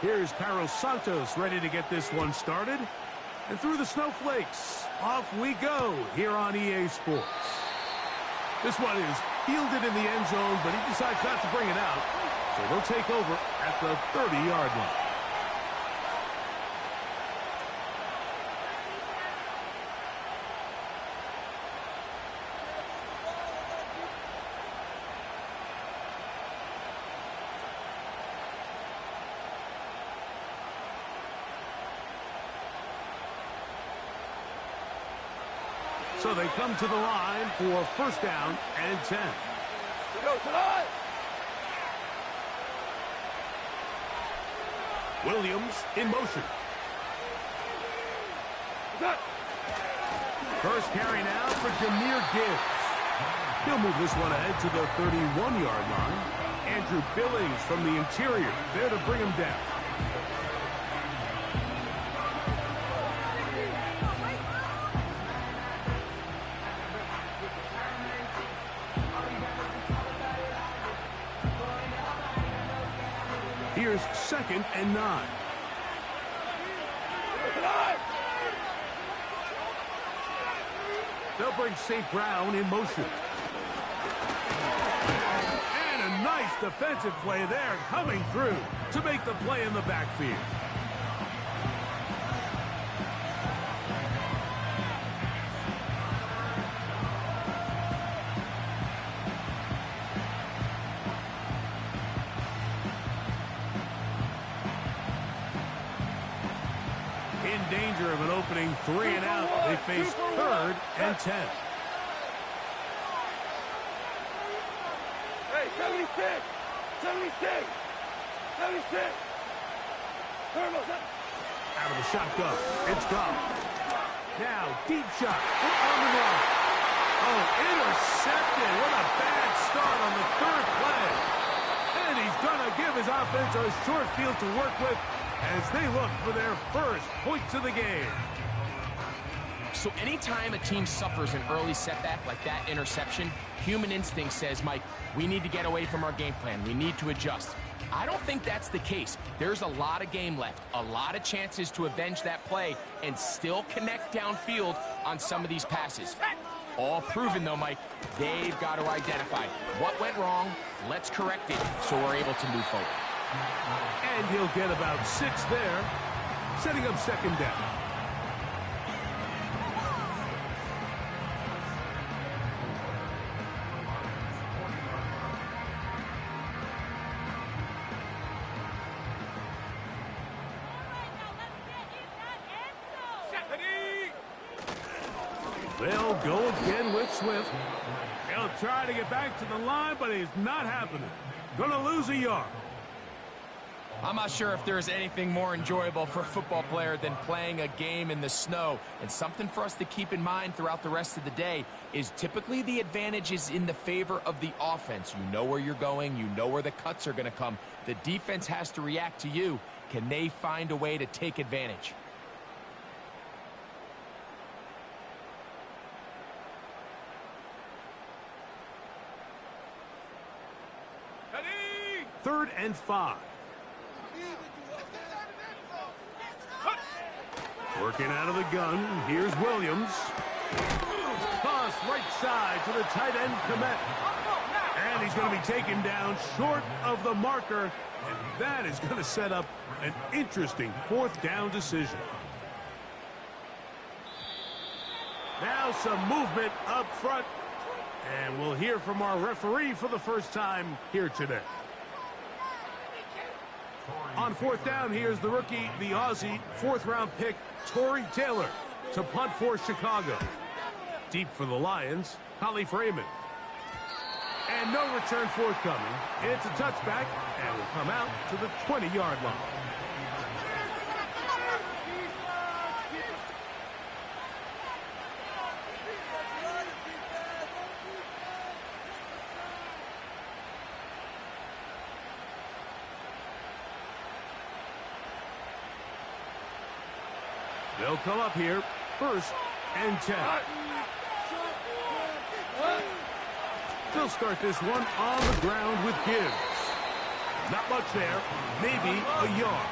Here's Carlos Santos ready to get this one started. And through the snowflakes, off we go here on EA Sports. This one is fielded in the end zone, but he decides not to bring it out. So they'll take over at the 30-yard line. So they come to the line for first down and 10. We go tonight. Williams in motion. First carry now for Jahmyr Gibbs. He'll move this one ahead to the 31-yard line. Andrew Billings from the interior there to bring him down. Here's 2nd and 9. They'll bring St. Brown in motion. And a nice defensive play there coming through to make the play in the backfield. In danger of an opening 3 and out. They face 3rd and 10. Hey, 76! 76! 76! Out of the shotgun. It's gone. Now, deep shot on the run. Oh, intercepted. What a bad start on the 3rd play. And he's going to give his offense a short field to work with as they look for their first points of the game. So anytime a team suffers an early setback like that interception, human instinct says, Mike, we need to get away from our game plan. We need to adjust. I don't think that's the case. There's a lot of game left, a lot of chances to avenge that play and still connect downfield on some of these passes. All proven, though, Mike, they've got to identify what went wrong, let's correct it so we're able to move forward. And he'll get about 6 there, setting up 2nd down. They'll go again with Swift. He'll try to get back to the line, but it's not happening. Gonna lose a yard. I'm not sure if there's anything more enjoyable for a football player than playing a game in the snow. And something for us to keep in mind throughout the rest of the day is typically the advantage is in the favor of the offense. You know where you're going. You know where the cuts are going to come. The defense has to react to you. Can they find a way to take advantage? Ready? 3rd and 5. Working out of the gun, here's Williams. Toss right side to the tight end, Komet. And he's going to be taken down short of the marker, and that is going to set up an interesting 4th down decision. Now some movement up front, and we'll hear from our referee for the first time here today. On 4th down, here's the rookie, the Aussie, 4th-round pick, Torrey Taylor, to punt for Chicago. Deep for the Lions, Holly Freeman. And no return forthcoming. It's a touchback, and will come out to the 20-yard line. They'll come up here, 1st and 10. They'll start this one on the ground with Gibbs. Not much there, maybe a yard.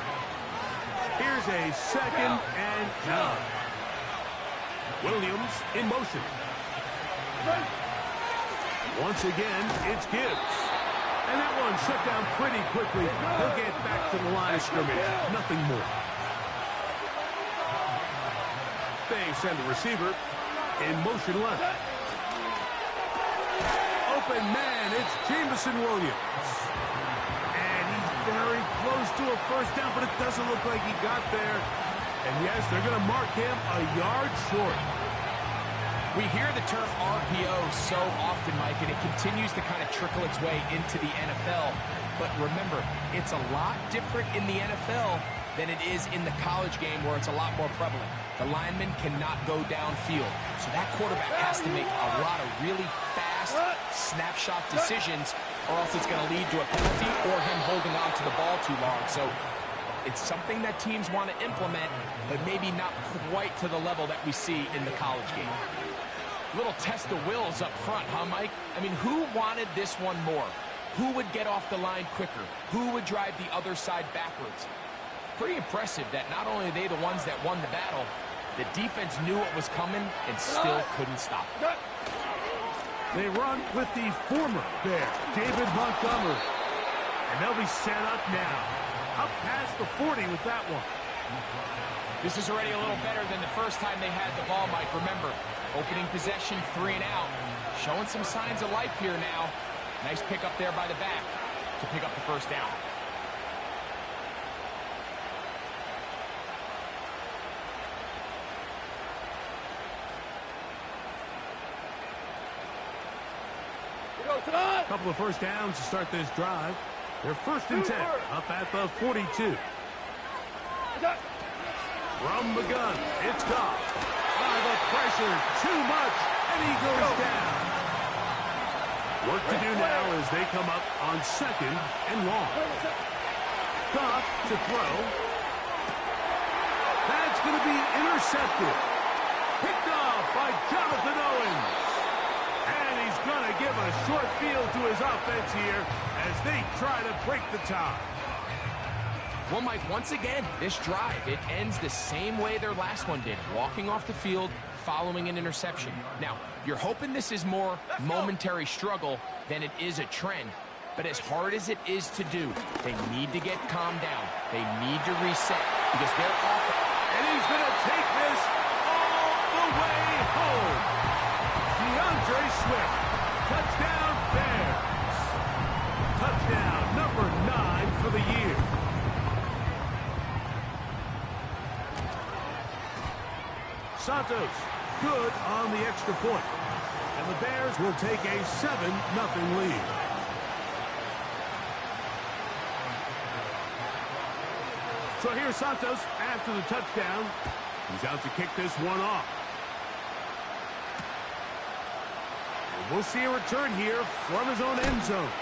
Here's a second and 9. Williams in motion. Once again, it's Gibbs. And that one shut down pretty quickly. He'll get back to the line of scrimmage. Nothing more. They send the receiver in motion left. Open man, it's Jameson Williams. And he's very close to a first down, but it doesn't look like he got there. And yes, they're going to mark him a yard short. We hear the term RPO so often, Mike, and it continues to kind of trickle its way into the NFL. But remember, it's a lot different in the NFL than it is in the college game where it's a lot more prevalent. The lineman cannot go downfield. So that quarterback has to make a lot of really fast snapshot decisions, or else it's going to lead to a penalty or him holding on to the ball too long. So it's something that teams want to implement, but maybe not quite to the level that we see in the college game. Little test of wills up front, huh, Mike? I mean, who wanted this one more? Who would get off the line quicker? Who would drive the other side backwards? Pretty impressive that not only are they the ones that won the battle, the defense knew what was coming and still couldn't stop it. They run with the former Bear, David Montgomery. And they'll be set up now. Up past the 40 with that one. This is already a little better than the first time they had the ball, Mike. Remember, opening possession, 3 and out. Showing some signs of life here now. Nice pick up there by the back to pick up the first down. A couple of first downs to start this drive. They're 1st and 10, up at the 42. From the gun, it's Goff. The pressure, too much, and he goes down. Work to do now as they come up on 2nd and long. Goff to throw. That's going to be intercepted. Picked off by Jonathan Owens. And he's going to give a short field to his offense here as they try to break the tie. Well, Mike, once again, this drive, it ends the same way their last one did. Walking off the field, following an interception. Now, you're hoping this is more momentary struggle than it is a trend. But as hard as it is to do, they need to get calmed down. They need to reset because they're off. And he's going to take this all the way home. DeAndre Swift, touchdown Bears. Touchdown number 9 for the year. Santos, good on the extra point. And the Bears will take a 7-0 lead. So here's Santos after the touchdown. He's out to kick this one off. And we'll see a return here from his own end zone.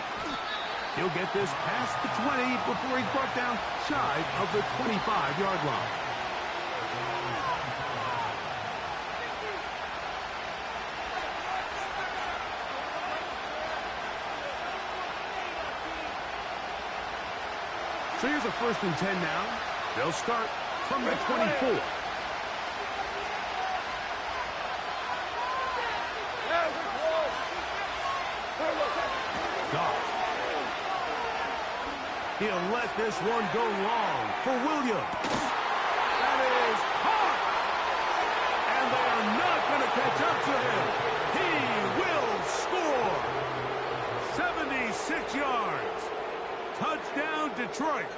He'll get this past the 20 before he's brought down shy of the 25-yard line. So here's a 1st and 10 now. They'll start from the 24. Goff. He'll let this one go long for Williams. That is hard. And they are not going to catch up to him. He will score. 76 yards. Touchdown, Detroit.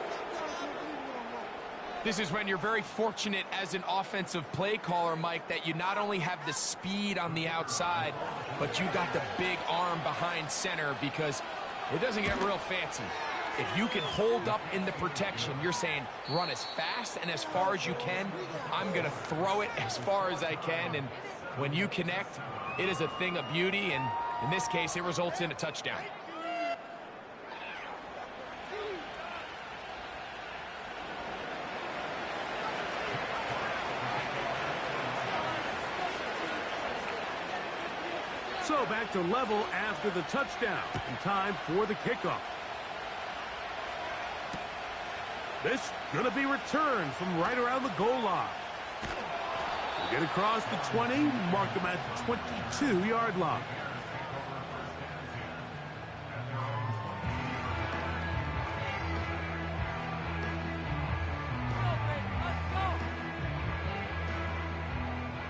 This is when you're very fortunate as an offensive play caller, Mike, that you not only have the speed on the outside, but you got the big arm behind center because it doesn't get real fancy. If you can hold up in the protection, you're saying run as fast and as far as you can. I'm going to throw it as far as I can. And when you connect, it is a thing of beauty. And in this case, it results in a touchdown. So back to level after the touchdown. And time for the kickoff. This going to be returned from right around the goal line. We'll get across the 20, mark them at the 22-yard line.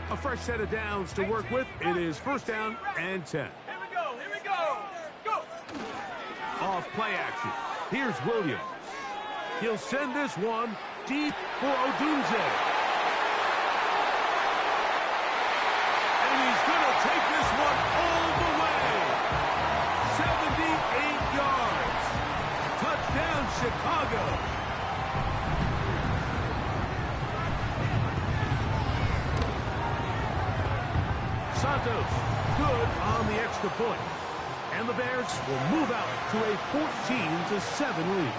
A fresh set of downs to work with. It is first down and 10. Here we go. Here we go. Go. Off play action. Here's Williams. He'll send this one deep for Odunze. And he's going to take this one all the way. 78 yards. Touchdown, Chicago. Santos, good on the extra point. And the Bears will move out to a 14-7 lead.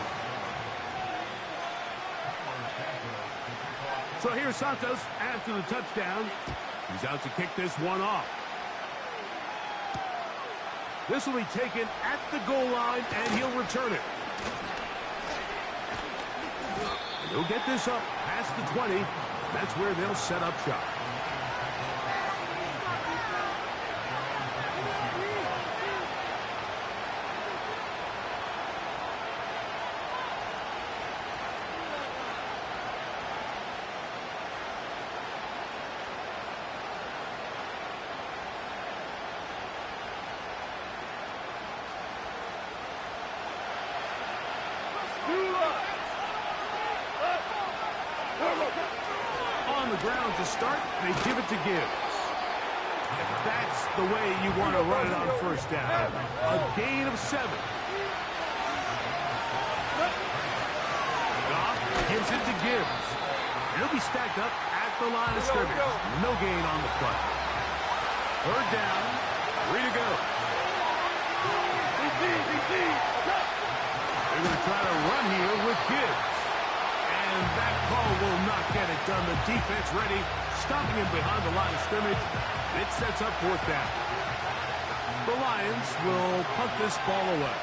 So here's Santos after the touchdown. He's out to kick this one off. This will be taken at the goal line, and he'll return it. And he'll get this up past the 20. That's where they'll set up shop. On the ground to start, they give it to Gibbs. If that's the way you want to run it on first down, a gain of 7. Goff gives it to Gibbs. He'll be stacked up at the line of scrimmage. No gain on the play. Third down, 3 to go. They're going to try to run here with Gibbs. And that call will not get it done. The defense ready, stopping him behind the line of scrimmage. It sets up fourth down. The Lions will punt this ball away.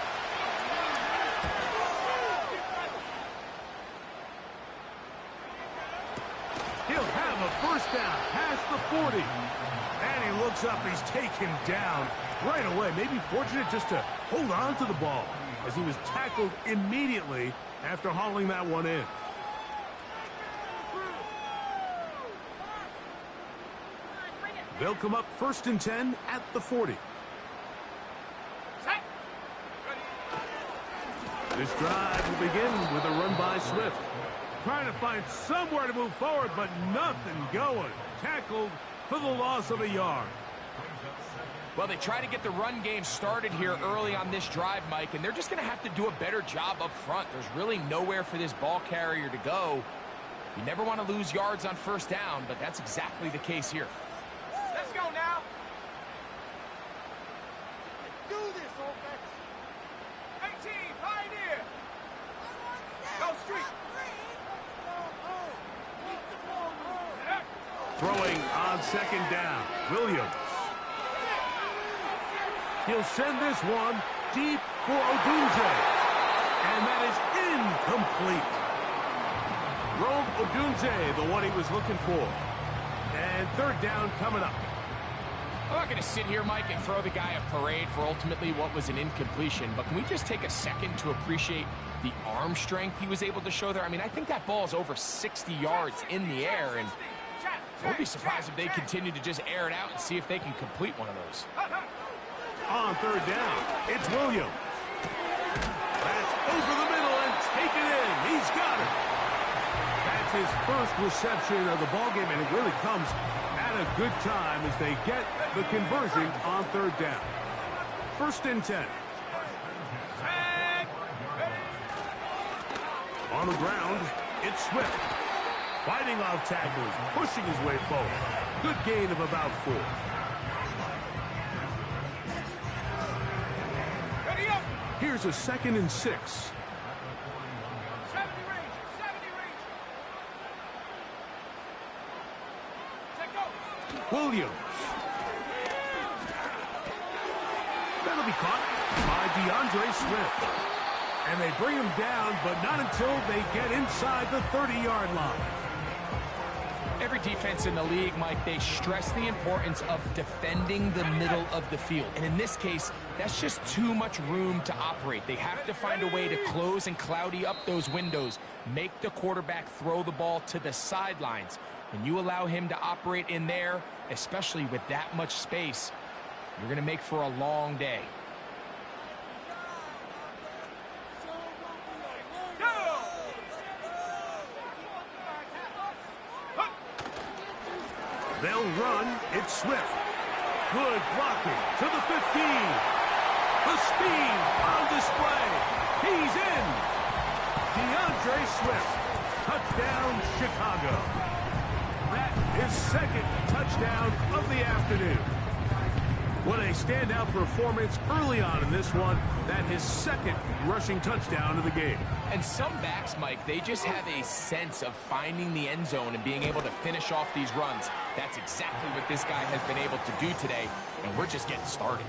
He'll have a first down past the 40. And he looks up, he's taken down right away. Maybe fortunate just to hold on to the ball as he was tackled immediately after hauling that one in. They'll come up first and 10 at the 40. This drive will begin with a run by Swift. Trying to find somewhere to move forward, but nothing going. Tackled for the loss of a yard. Well, they try to get the run game started here early on this drive, Mike, and they're just going to have to do a better job up front. There's really nowhere for this ball carrier to go. You never want to lose yards on first down, but that's exactly the case here. Let's go now. Do this, offense. 18, Pioneer. Go street. Throwing on second down, Williams. He'll send this one deep for Odunze. And that is incomplete. Rome Odunze, the one he was looking for. And third down coming up. I'm not going to sit here, Mike, and throw the guy a parade for ultimately what was an incompletion, but can we just take a second to appreciate the arm strength he was able to show there? I mean, I think that ball is over 60 yards in the air, and I won't be surprised if they continue to just air it out and see if they can complete one of those. On third down, it's Williams. That's over the middle and taken in. He's got it. That's his first reception of the ballgame, and it really comes at a good time as they get the conversion on third down. First and 10. On the ground, it's Swift. Fighting off tackles, pushing his way forward. Good gain of about 4. Here's a 2nd and 6. 70 range. 70 range. Take go. Williams. That'll be caught by DeAndre Swift. And they bring him down, but not until they get inside the 30-yard line. Every defense in the league, Mike, they stress the importance of defending the middle of the field. And in this case, that's just too much room to operate. They have to find a way to close and cloudy up those windows, make the quarterback throw the ball to the sidelines. When you allow him to operate in there, especially with that much space, you're going to make for a long day. They'll run. It's Swift. Good blocking to the 15. The speed on display. He's in. DeAndre Swift. Touchdown, Chicago. That is second touchdown of the afternoon. What a standout performance early on in this one. That his second rushing touchdown of the game. And some backs, Mike, they just have a sense of finding the end zone and being able to finish off these runs. That's exactly what this guy has been able to do today, and we're just getting started.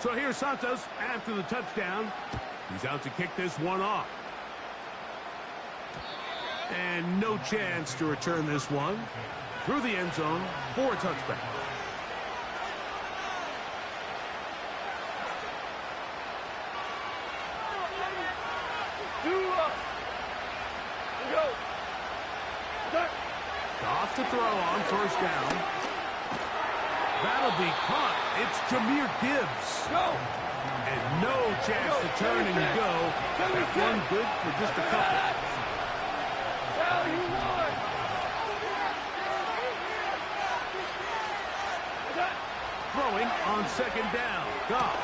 So here's Santos after the touchdown. He's out to kick this one off. And no chance to return this one through the end zone for a touchback. Off to throw on first down. That'll be caught. It's Jahmyr Gibbs. And no chance to turn and go. That one good for just a couple. Throwing on second down. Goff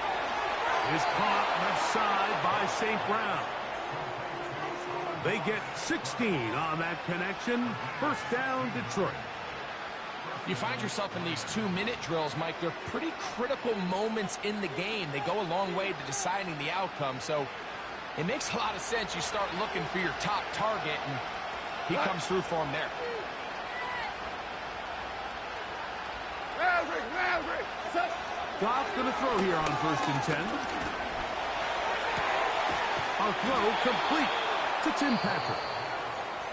is caught left side by St. Brown. They get 16 on that connection. First down, Detroit. You find yourself in these 2-minute drills, Mike. They're pretty critical moments in the game. They go a long way to deciding the outcome. So it makes a lot of sense. You start looking for your top target, and he comes through for him there. Goff's going to throw here on 1st and 10. A throw complete to Tim Patrick.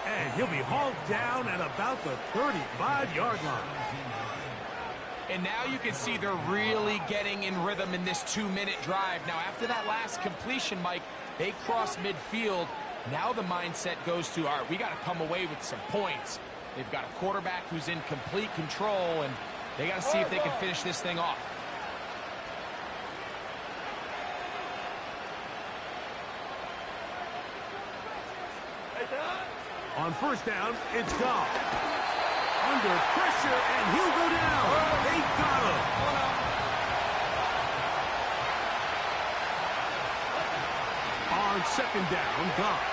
And he'll be hauled down at about the 35-yard line. And now you can see they're really getting in rhythm in this 2-minute drive. Now, after that last completion, Mike, they cross midfield. Now the mindset goes to, all right, we got to come away with some points. They've got a quarterback who's in complete control, and they got to see if they can finish this thing off. On first down, it's Goff. Under pressure, and he'll go down. They got him. On second down, Goff.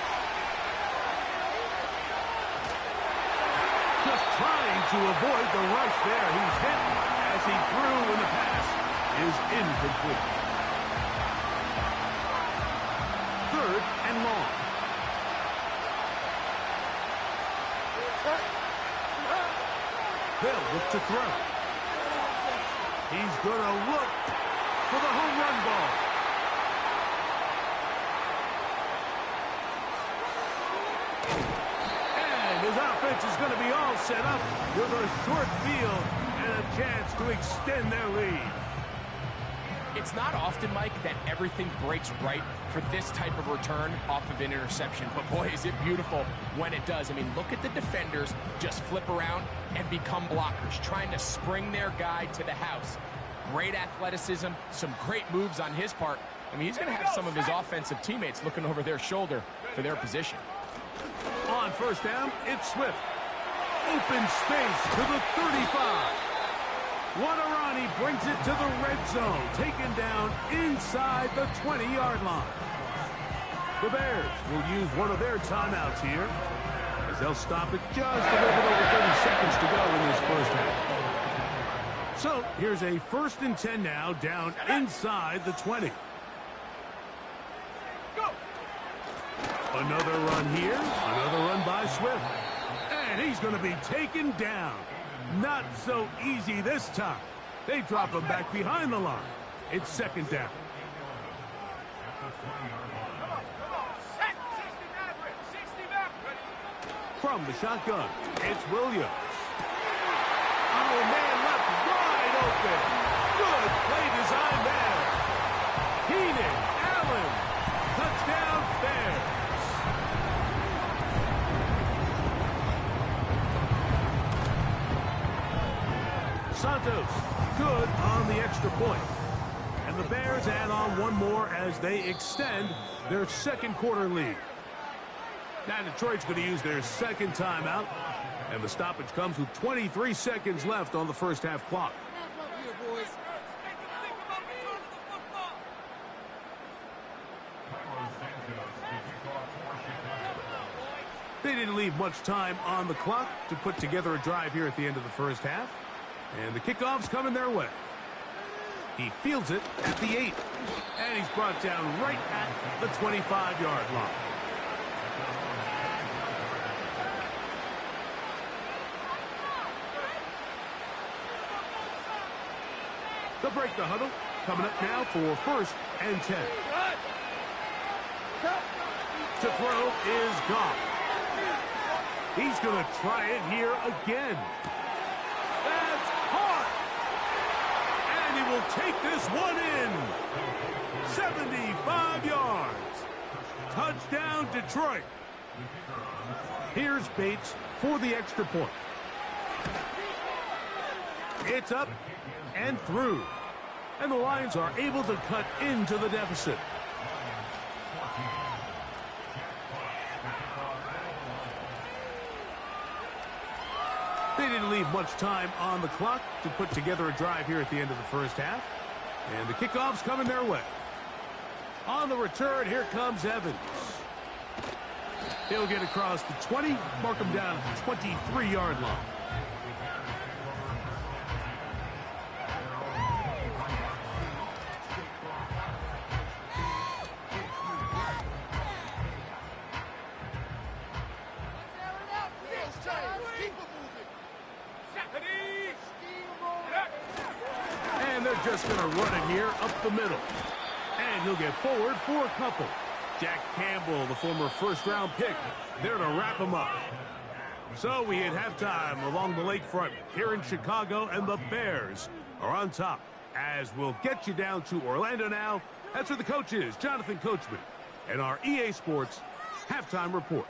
Just trying to avoid the rush there. He's hit as he threw, and the pass is incomplete. Third and long. They'll look to throw. He's going to look for the home run ball. And his offense is going to be all set up with a short field and a chance to extend their lead. It's not often, Mike, that everything breaks right for this type of return off of an interception. But, boy, is it beautiful when it does. I mean, look at the defenders just flip around and become blockers, trying to spring their guy to the house. Great athleticism, some great moves on his part. I mean, he's going to have some of his offensive teammates looking over their shoulder for their position. On first down, it's Swift. Open space to the 35. Wadarani brings it to the red zone, taken down inside the 20-yard line. The Bears will use one of their timeouts here, as they'll stop it just a little bit over 30 seconds to go in this first half. So here's a 1st and 10 now, down inside the 20. Go! Another run here, another run by Swift. And he's going to be taken down. Not so easy this time. They drop him back behind the line. It's second down. From the shotgun, it's Williams. Oh, man, left wide open. Good play design there. Keenan Allen. Touchdown, Bears. Santos, good on the extra point. And the Bears add on one more as they extend their second quarter lead. Now Detroit's going to use their second timeout, and the stoppage comes with 23 seconds left on the first half clock. They didn't leave much time on the clock to put together a drive here at the end of the first half, and the kickoff's coming their way. He fields it at the 8, and he's brought down right at the 25-yard line. They'll break the huddle. Coming up now for first and 10. To throw is gone. He's going to try it here again. That's hard. And he will take this one in. 75 yards. Touchdown, Detroit. Here's Bates for the extra point. It's up and through. And the Lions are able to cut into the deficit. They didn't leave much time on the clock to put together a drive here at the end of the first half. And the kickoff's coming their way. On the return, here comes Evans. He'll get across the 20, mark him down at the 23-yard line. And they're just going to run it here up the middle. And he'll get forward for a couple. Jack Campbell, the former first-round pick, there to wrap him up. So we hit halftime along the lakefront here in Chicago, and the Bears are on top. As we'll get you down to Orlando now. That's where the coach is, Jonathan Coachman, and our EA Sports halftime report.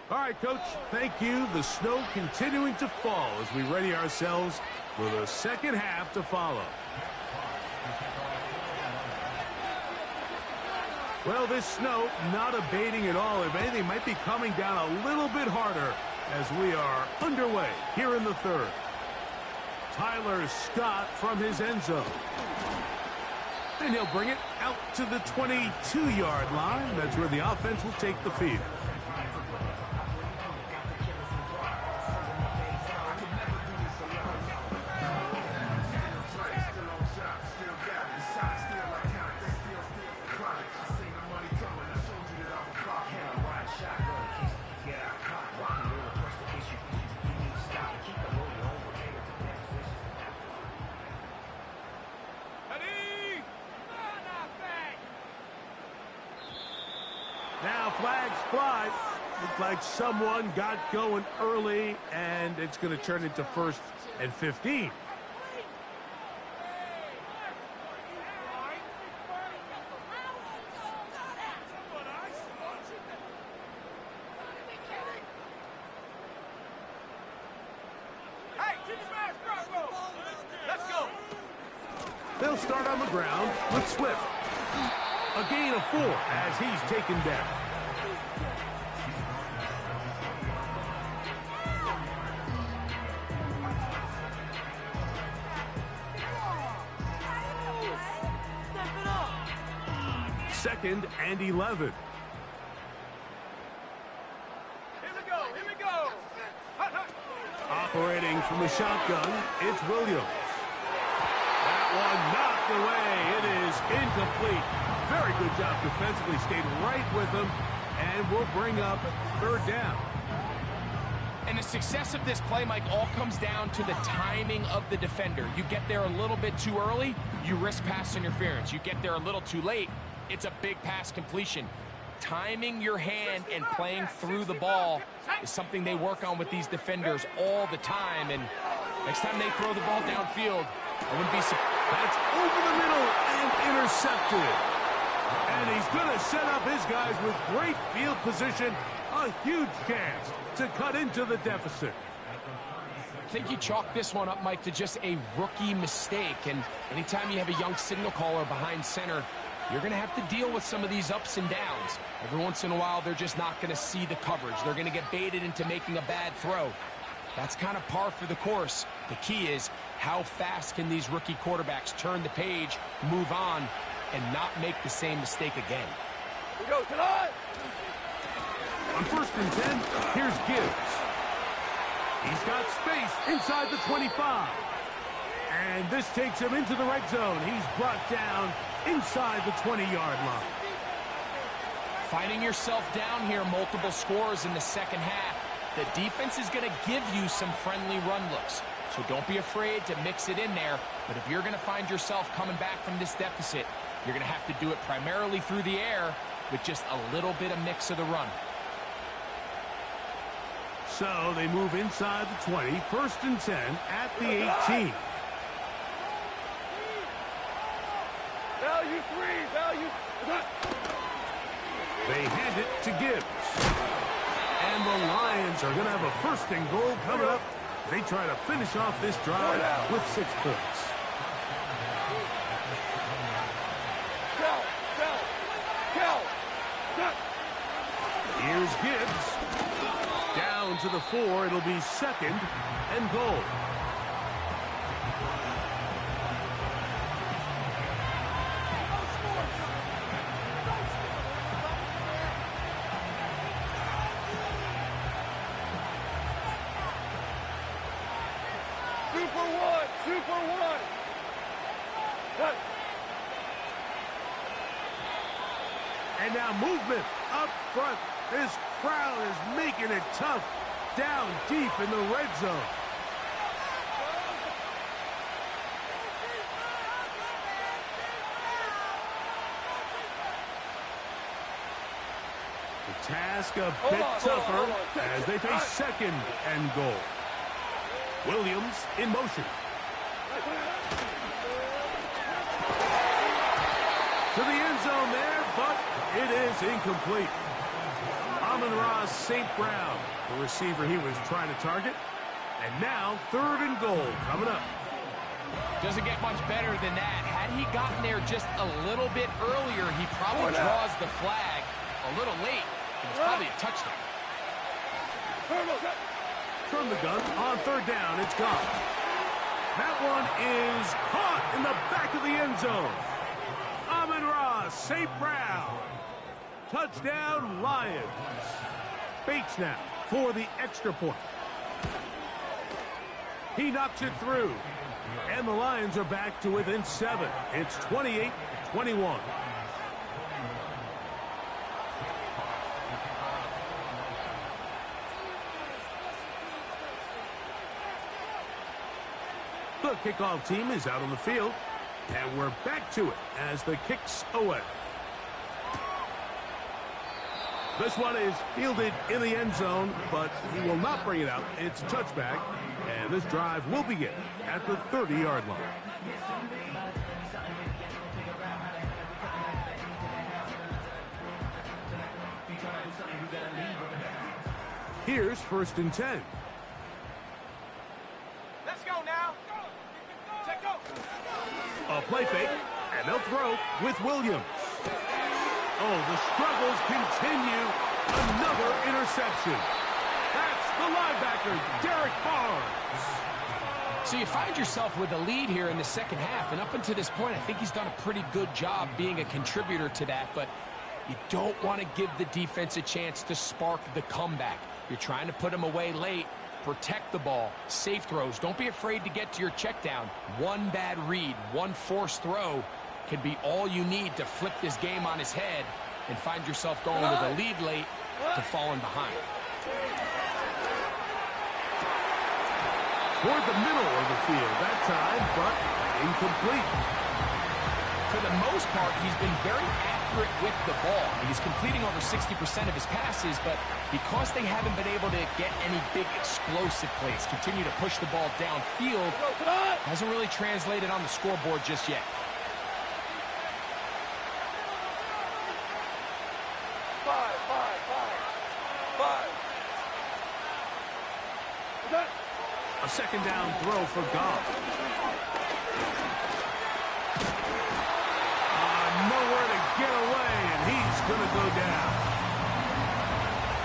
All right, Coach, thank you. The snow continuing to fall as we ready ourselves for the second half to follow. Well, this snow not abating at all. If anything, might be coming down a little bit harder as we are underway here in the third. Tyler Scott from his end zone. And he'll bring it out to the 22-yard line. That's where the offense will take the field. Now flags fly. Looks like someone got going early, and it's going to turn into first and 15. They'll start on the ground with Swift. A gain of 4 as he's taken down. Second and 11. Here we go, here we go. Operating from the shotgun, it's Williams. That one knocked away. It is incomplete. Very good job defensively. Stayed right with him, and we'll bring up third down. And the success of this play, Mike, all comes down to the timing of the defender. You get there a little bit too early, you risk pass interference. You get there a little too late, it's a big pass completion. Timing your hand and playing through the ball is something they work on with these defenders all the time. And next time they throw the ball downfield, I wouldn't be surprised. That's over the middle and intercepted. And he's going to set up his guys with great field position. A huge chance to cut into the deficit. I think you chalk this one up, Mike, to just a rookie mistake. And anytime you have a young signal caller behind center, you're going to have to deal with some of these ups and downs. Every once in a while, they're just not going to see the coverage. They're going to get baited into making a bad throw. That's kind of par for the course. The key is how fast can these rookie quarterbacks turn the page, move on, and not make the same mistake again. We go tonight. On 1st and 10, here's Gibbs. He's got space inside the 25. And this takes him into the red zone. He's brought down inside the 20-yard line. Finding yourself down here, multiple scores in the second half. The defense is going to give you some friendly run looks. So don't be afraid to mix it in there. But if you're going to find yourself coming back from this deficit, you're going to have to do it primarily through the air with just a little bit of mix of the run. So they move inside the 20, 1st and 10 at the 18. Value 3, value. They hand it to Gibbs. And the Lions are going to have a 1st and goal coming up. They try to finish off this drive with 6 points. Here's Gibbs. Down to the 4. It'll be 2nd and goal. Super one. Cut. And now movement up front. This crowd is making it tough down deep in the red zone. The task a bit tougher as they face 2nd and goal. Williams in motion. To the end zone there, but it is incomplete. Amon-Ra St. Brown, the receiver he was trying to target. And now 3rd and goal coming up. Doesn't get much better than that. Had he gotten there just a little bit earlier, he probably draws the flag a little late. It was probably a touchdown. From the gun on 3rd down, it's gone. That one is caught in the back of the end zone. Amon-Ra St. Brown. Touchdown, Lions. Bates now for the extra point. He knocks it through. And the Lions are back to within 7. It's 28-21. The kickoff team is out on the field, and we're back to it as the kick's away. This one is fielded in the end zone, but he will not bring it out. It's touchback, and this drive will begin at the 30-yard line. Here's 1st and 10. Let's go now. Check go. A play fake, and they'll throw with Williams. Oh, the struggles continue. Another interception. That's the linebacker, Derek Barnes. So you find yourself with a lead here in the second half, and up until this point, I think he's done a pretty good job being a contributor to that, but you don't want to give the defense a chance to spark the comeback. You're trying to put him away late, protect the ball, safe throws. Don't be afraid to get to your check down. One bad read, one forced throw can be all you need to flip this game on his head and find yourself going with a lead late to falling behind. toward the middle of the field that time, but incomplete. For the most part, he's been very accurate with the ball. I mean, he's completing over 60% of his passes, but because they haven't been able to get any big explosive plays, continue to push the ball downfield, hasn't really translated on the scoreboard just yet. A second down throw for Goff. Nowhere to get away, and he's going to go down.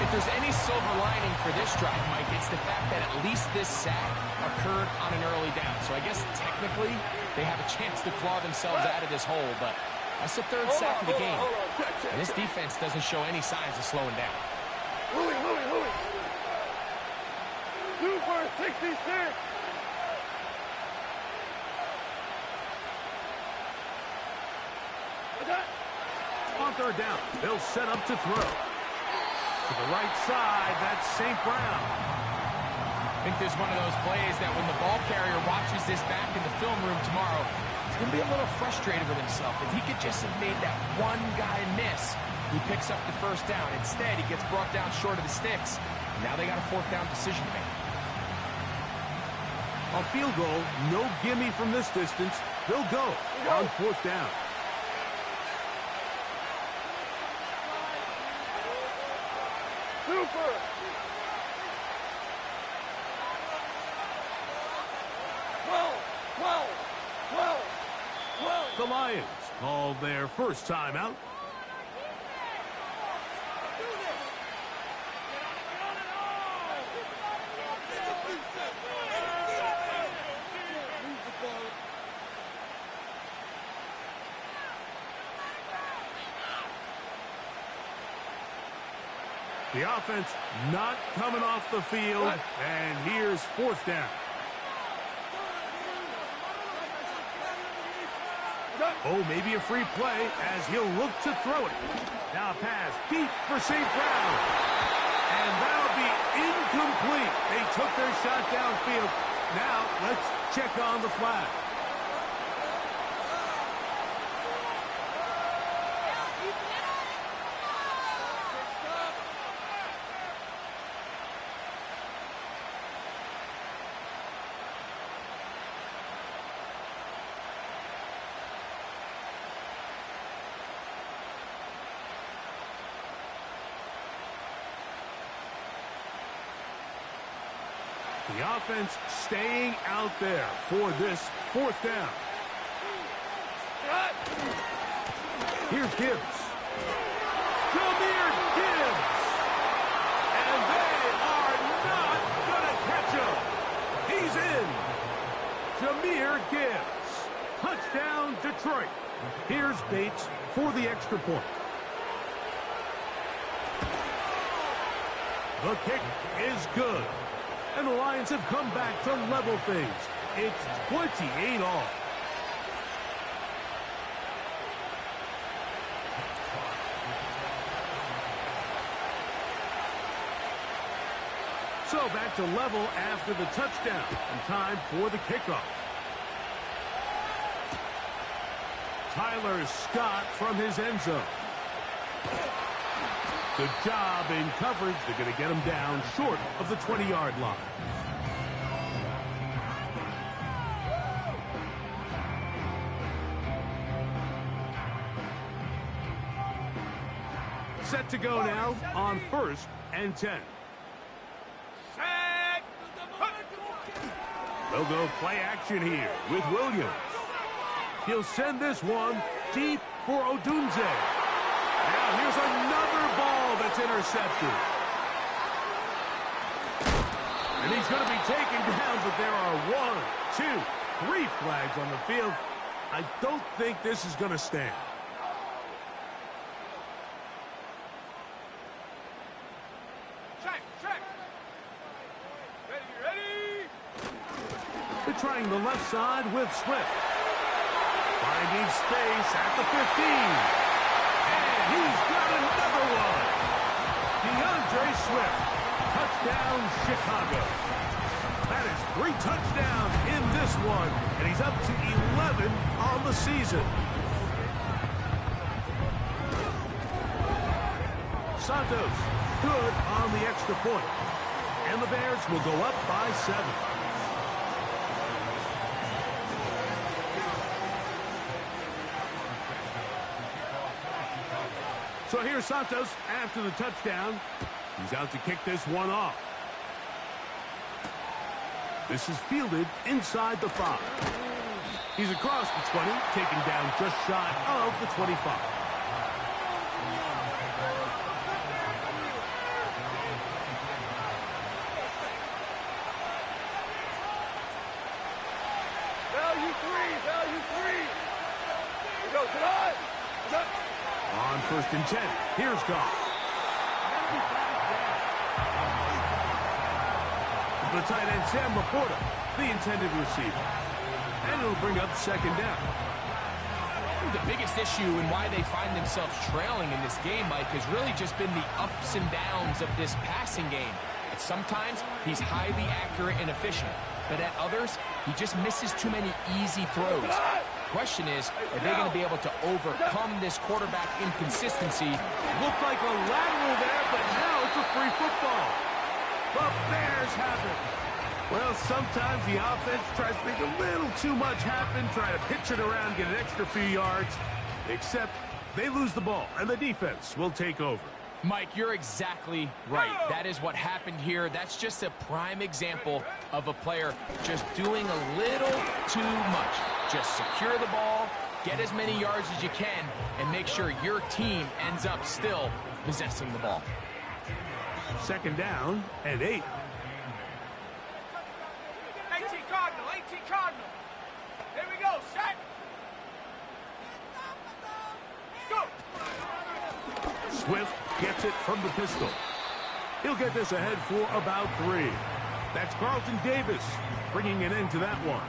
If there's any silver lining for this drive, Mike, it's the fact that at least this sack occurred on an early down. So I guess technically they have a chance to claw themselves out of this hole, but that's the third sack of the game. And this defense doesn't show any signs of slowing down. Louis. 2 for 66. On third down, they'll set up to throw. To the right side, that's St. Brown. I think there's one of those plays that when the ball carrier watches this back in the film room tomorrow, he's going to be a little frustrated with himself. If he could just have made that one guy miss, he picks up the first down. Instead, he gets brought down short of the sticks. Now they got a fourth down decision to make. On field goal, no gimme from this distance. They'll go on fourth down. Super. The Lions called their first timeout. The offense not coming off the field, and here's fourth down. Oh, maybe a free play as he'll look to throw it. Now a pass deep for St. Brown. And that'll be incomplete. They took their shot downfield. Now let's check on the flag. The offense staying out there for this fourth down. Here's Gibbs. Jameer Gibbs. And they are not going to catch him. He's in. Jameer Gibbs. Touchdown, Detroit. Here's Bates for the extra point. The kick is good. And the Lions have come back to level things. It's 28-all. So back to level after the touchdown. And time for the kickoff. Tyler Scott from his end zone. Good job in coverage. They're going to get him down short of the 20-yard line. Set to go now on 1st and 10. They'll go play action here with Williams. He'll send this one deep for Odunze. Now here's another ball that's intercepted. And he's going to be taken down, but there are 1, 2, 3 flags on the field. I don't think this is going to stand. Check. Ready. They're trying the left side with Swift. Finding space at the 15. And he's got another one. DeAndre Swift. Touchdown, Chicago. That is 3 touchdowns. Johnson. Santos, good on the extra point. And the Bears will go up by 7. So here's Santos after the touchdown. He's out to kick this one off. This is fielded inside the 5. He's across the 20, taken down just shy of the 25. Value 3, value 3. Here we go, tonight. On 1st and 10, here's Goff. The tight end, Sam Laporta, the intended receiver. And it'll bring up 2nd down. The biggest issue and why they find themselves trailing in this game, Mike, has really just been the ups and downs of this passing game. At sometimes, he's highly accurate and efficient. But at others, he just misses too many easy throws. The question is, are they going to be able to overcome this quarterback inconsistency? Looked like a lateral there, but now it's a free football. The Bears have it. Well, sometimes the offense tries to make a little too much happen, try to pitch it around, get an extra few yards, except they lose the ball, and the defense will take over. Mike, you're exactly right. That is what happened here. That's just a prime example of a player just doing a little too much. Just secure the ball, get as many yards as you can, and make sure your team ends up still possessing the ball. 2nd down and 8. 18 Cardinal, 18 Cardinal. Here we go, set. Go. Swift gets it from the pistol. He'll get this ahead for about 3. That's Carlton Davis bringing an end to that one.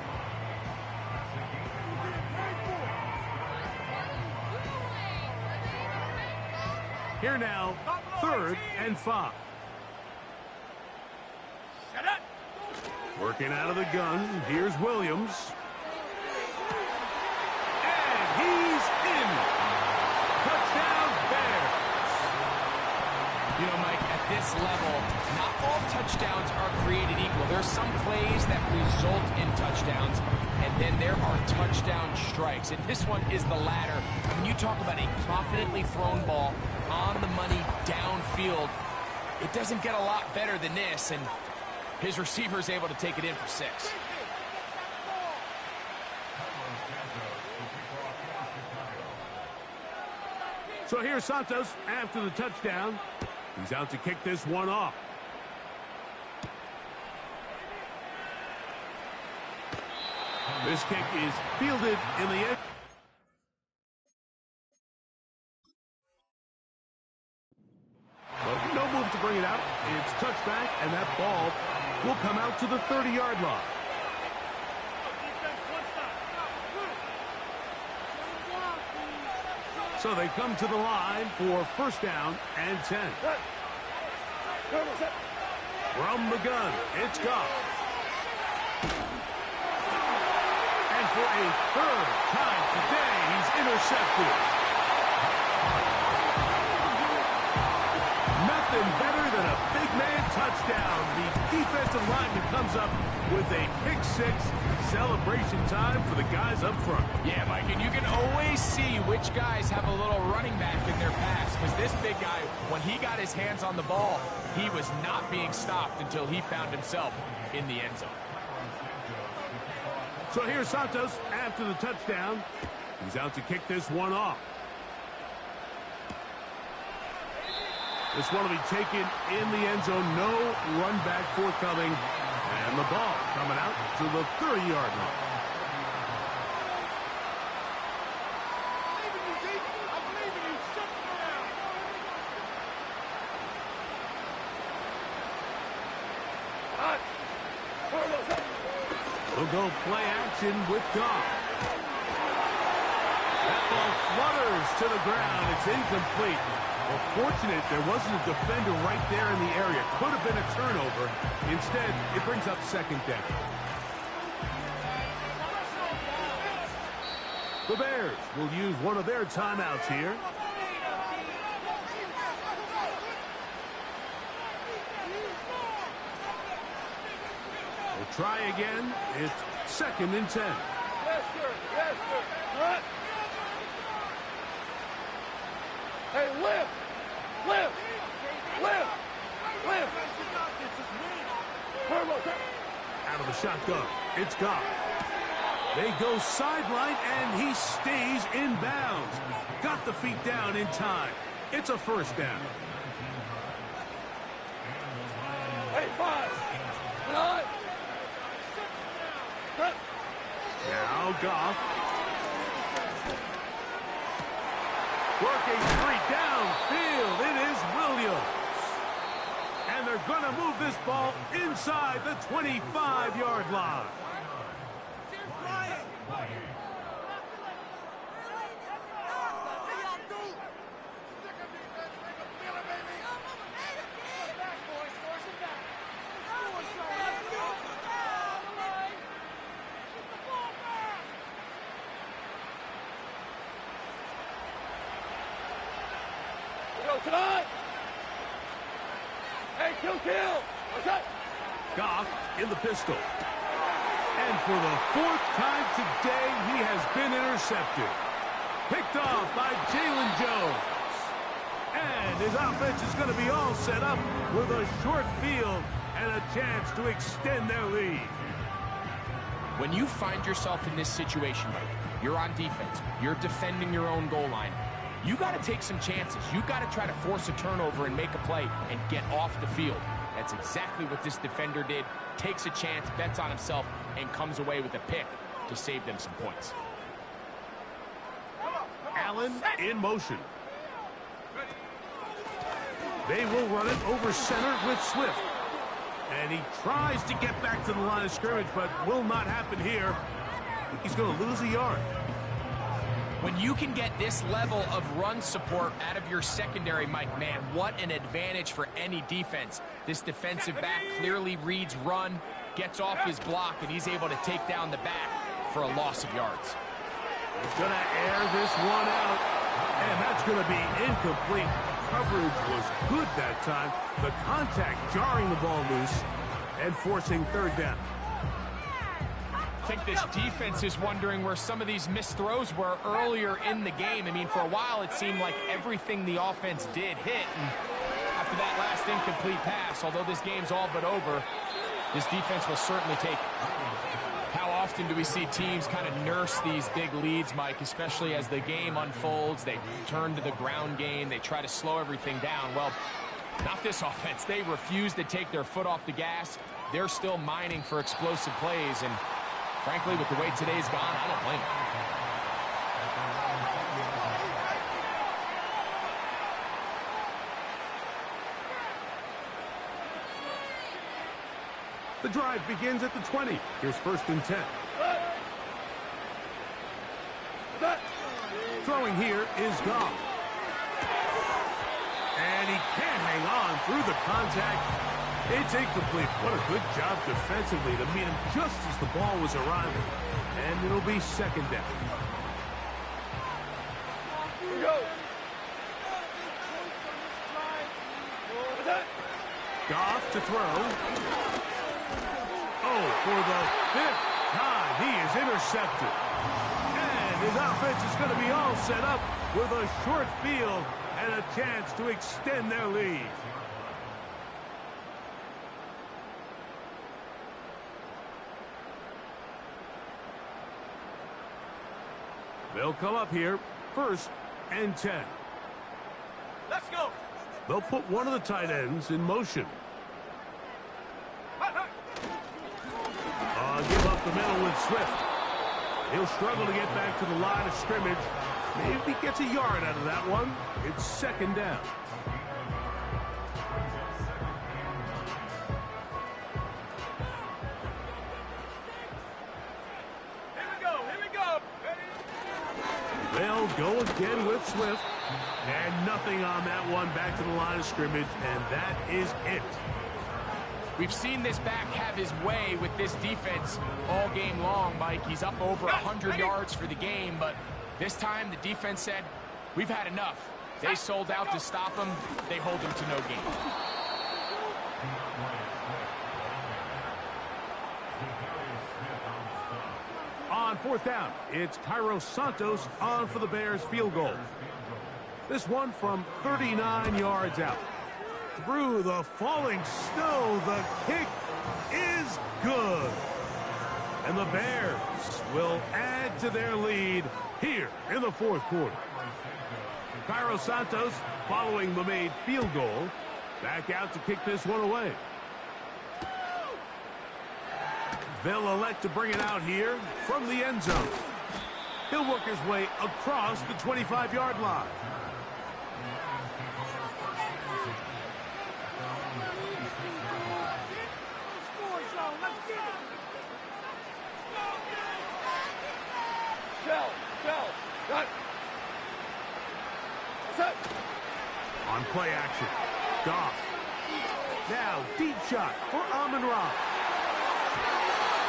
Here now, 3rd and 5. Set up. Working out of the gun, here's Williams. And he's in. Touchdown, Bears. You know, Mike, at this level, not all touchdowns are created equal. There's some plays that result in touchdowns, and then there are touchdown strikes. And this one is the latter. When you talk about a confidently thrown ball on the money downfield, it doesn't get a lot better than this, and his receiver is able to take it in for 6. So here's Santos after the touchdown. He's out to kick this one off. This kick is fielded in the end. But no move to bring it out. It's touchback, and that ball will come out to the 30-yard line. So they come to the line for 1st down and 10. From the gun, it's Goff. And for a 3rd time today, he's intercepted. Nothing better than a big man touchdown. The defensive lineman comes up with a pick-6. Celebration time for the guys up front. Yeah, Mike, and you can always see which guys have a little running back in their pass, because this big guy, when he got his hands on the ball, he was not being stopped until he found himself in the end zone. So here's Santos after the touchdown. He's out to kick this one off. This one will be taken in the end zone. No run back forthcoming. And the ball coming out to the 30-yard line. We'll go play action with Goff. That ball flutters to the ground. It's incomplete. Well, fortunate there wasn't a defender right there in the area. Could have been a turnover. Instead, it brings up 2nd down. The Bears will use one of their timeouts here. We'll try again. It's 2nd and 10. Yes, sir. Yes, sir. Run. Hey, lift. Lift. Lift. Lift. Out of the shotgun. It's Goff. They go sideline, and he stays in bounds. Got the feet down in time. It's a 1st down. Hey, 5. 9. Now Goff. Working 3 downfield. It is Williams. And they're going to move this ball inside the 25-yard line. Tonight. Hey, kill. What's that? Goff in the pistol. And for the 4th time today, he has been intercepted. Picked off by Jalen Jones. And his offense is going to be all set up with a short field and a chance to extend their lead. When you find yourself in this situation, Mike, you're on defense, you're defending your own goal line, you got to take some chances. You got to try to force a turnover and make a play and get off the field. That's exactly what this defender did. Takes a chance, bets on himself, and comes away with a pick to save them some points. Allen in motion. They will run it over center with Swift. And he tries to get back to the line of scrimmage, but will not happen here. I think he's going to lose a yard. When you can get this level of run support out of your secondary, Mike, man, what an advantage for any defense. This defensive back clearly reads run, gets off his block, and he's able to take down the back for a loss of yards. He's going to air this one out, and that's going to be incomplete. Coverage was good that time. The contact jarring the ball loose and forcing 3rd down. I think this defense is wondering where some of these missed throws were earlier in the game. I mean, for a while, it seemed like everything the offense did hit. And after that last incomplete pass, although this game's all but over, this defense will certainly take it. How often do we see teams kind of nurse these big leads, Mike, especially as the game unfolds? They turn to the ground game. They try to slow everything down. Well, not this offense. They refuse to take their foot off the gas. They're still mining for explosive plays, and frankly, with the way today's gone, I don't blame them. The drive begins at the 20. Here's 1st and 10. Throwing here is Goff. And he can't hang on through the contact. It's incomplete. What a good job defensively to meet him just as the ball was arriving. And it'll be 2nd down. Here we go. Goff to throw. Oh, for the 5th time, he is intercepted. And his offense is going to be all set up with a short field and a chance to extend their lead. They'll come up here, 1st and 10. Let's go. They'll put one of the tight ends in motion. Give up the middle with Swift. He'll struggle to get back to the line of scrimmage. Maybe gets a yard out of that one. It's 2nd down. Here we go. They'll go again with Swift. And nothing on that one, back to the line of scrimmage, and that is it. We've seen this back have his way with this defense all game long, Mike. He's up over 100 yards for the game, but This time, the defense said, we've had enough. They sold out to stop him. They hold him to no gain. On fourth down, it's Cairo Santos on for the Bears field goal. This one from 39 yards out. Through the falling snow, the kick is good. And the Bears will add to their lead here in the fourth quarter. Cairo Santos, following the made field goal, back out to kick this one away. They'll elect to bring it out here from the end zone. He'll work his way across the 25-yard line. On play action, Goff. Now, deep shot for Amon-Ra.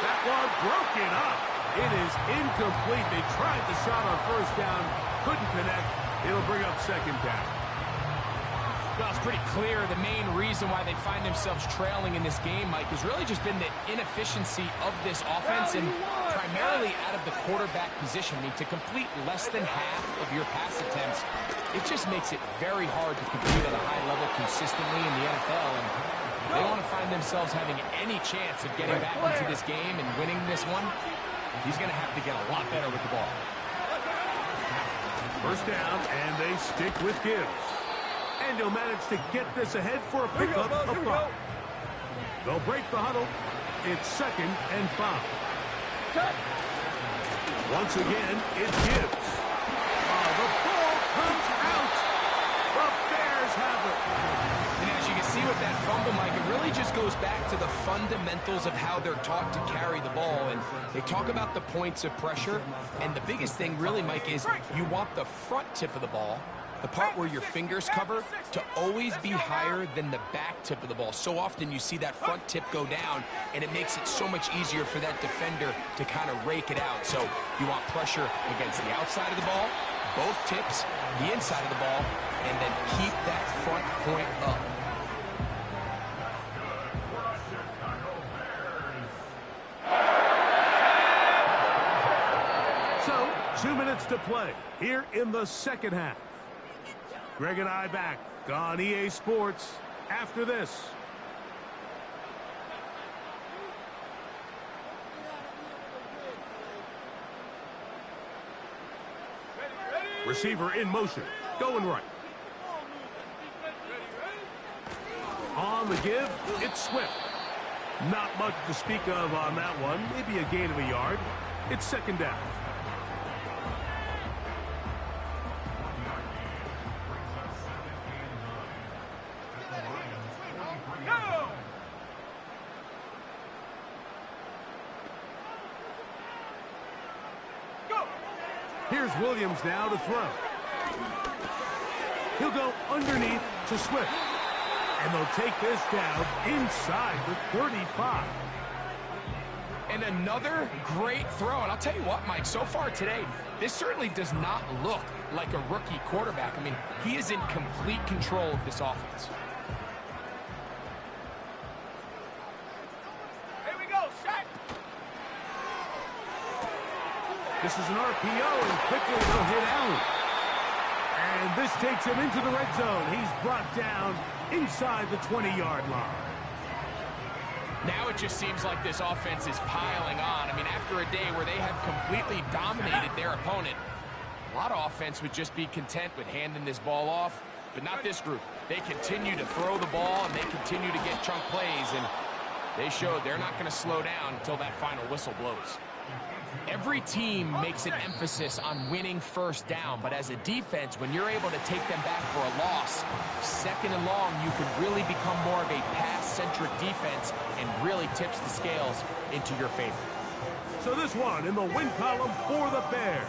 That one broken up. It is incomplete. They tried the shot on first down, couldn't connect. It'll bring up second down. Well, it's pretty clear the main reason why they find themselves trailing in this game, Mike, has really just been the inefficiency of this offense and primarily out of the quarterback position. I mean, to complete less than half of your pass attempts, it just makes it very hard to compete at a high level consistently in the NFL. And they want to find themselves having any chance of getting back into this game and winning this one. He's going to have to get a lot better with the ball. First down, and they stick with Gibbs. And he'll manage to get this ahead for a pickup of 5. They'll break the huddle. It's 2nd and 5. Once again, it's Gibbs. Oh, the ball comes out. The Bears have it. And as you can see with that fumble, Mike, it really just goes back to the fundamentals of how they're taught to carry the ball. And they talk about the points of pressure. And the biggest thing really, Mike, is you want the front tip of the ball, the part where your fingers cover, to always be higher than the back tip of the ball. So often you see that front tip go down, and it makes it so much easier for that defender to kind of rake it out. So you want pressure against the outside of the ball, both tips, the inside of the ball, and then keep that front point up. So, 2 minutes to play here in the second half. Greg and I back on EA Sports after this. Receiver in motion, going right. On the give, it's Swift. Not much to speak of on that one. Maybe a gain of a yard. It's 2nd down. Here's Williams now to throw. He'll go underneath to Swift. And they'll take this down inside the 35. And another great throw. And I'll tell you what, Mike, so far today, this certainly does not look like a rookie quarterback. I mean, he is in complete control of this offense. This is an RPO, and quickly they'll hit Allen. And this takes him into the red zone. He's brought down inside the 20-yard line. Now it just seems like this offense is piling on. I mean, after a day where they have completely dominated their opponent, a lot of offense would just be content with handing this ball off, but not this group. They continue to throw the ball, and they continue to get chunk plays, and they showed they're not going to slow down until that final whistle blows. Every team makes an emphasis on winning first down, but as a defense, when you're able to take them back for a loss, 2nd and long, you can really become more of a pass-centric defense and really tips the scales into your favor. So this one in the win column for the Bears,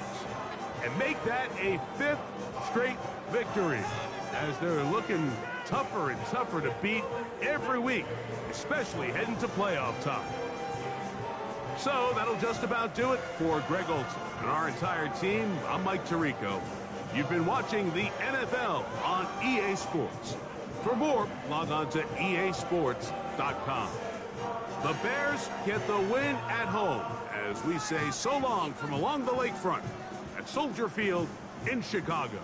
and make that a 5th straight victory as they're looking tougher and tougher to beat every week, especially heading to playoff time. So that'll just about do it for Greg Olson and our entire team. I'm Mike Tirico. You've been watching the NFL on EA Sports. For more, log on to easports.com. The Bears get the win at home as we say so long from along the lakefront at Soldier Field in Chicago.